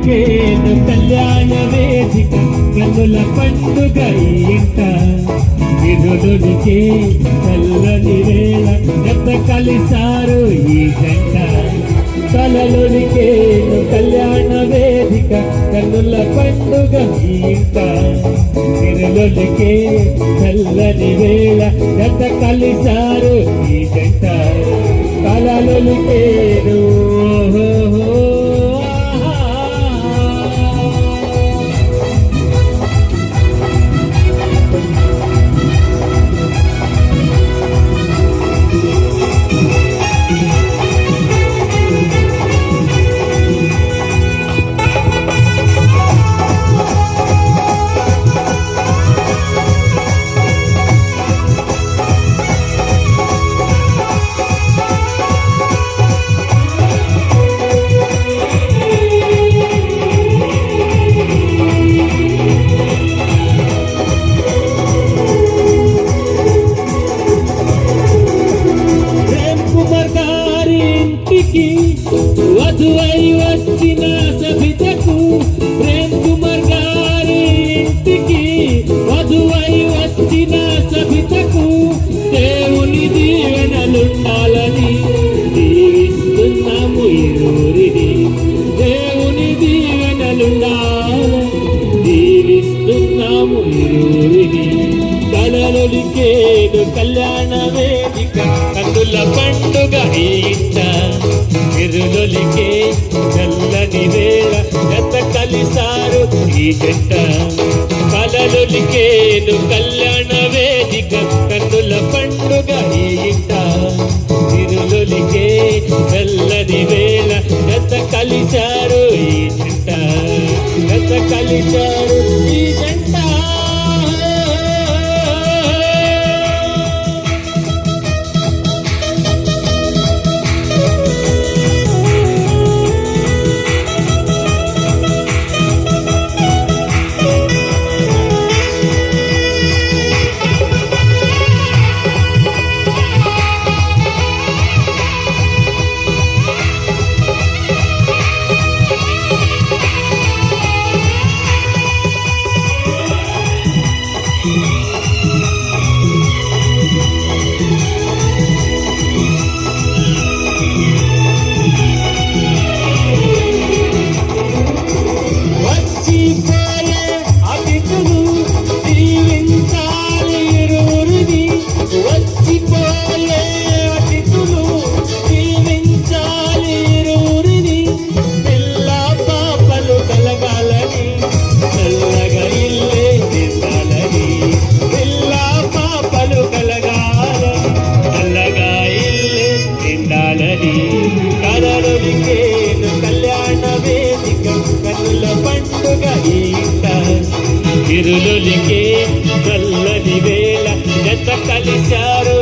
కలలొలికేను కళ్యాణ వేదిక కన్నుల పండుగ ఇంట విరులునికే చల్లని వేళ ఎంత కలిసారు ఈ జంట కలలొలికేను కళ్యాణ వేదిక కన్నుల పండుగ ఇంట విరులునికే చల్లని వేళ ఎంత కలిసారు ఈ జంట కలలొలికేను వధువై వచ్చిన సభితకు ప్రేమ్ కుమార్ గారి ఇంటికి వధువై వచ్చిన సభితకు దేవుని దీవెనలుండాలని దీవిస్తున్నాము ఇరువురిని దేవుని దీవెనలుండాలని దీవిస్తున్నాము ఇరువురిని కలలొలికేను కళ్యాణ వేదిక కన్నుల పండుగ ఇంట విరులొలికే చల్లని వేళ ఎంత కలిసారు ఈ జంట కలలొలికేను కళ్యాణ వేదిక కన్నుల పండుగ ఇంట విరులొలికే చల్లని వేళ ఎంత కలిసారు ఈ జంట ఎంత కలిసారు ఈ జంట విరులొలికే చల్లని వేళ ఎంత కలిశారు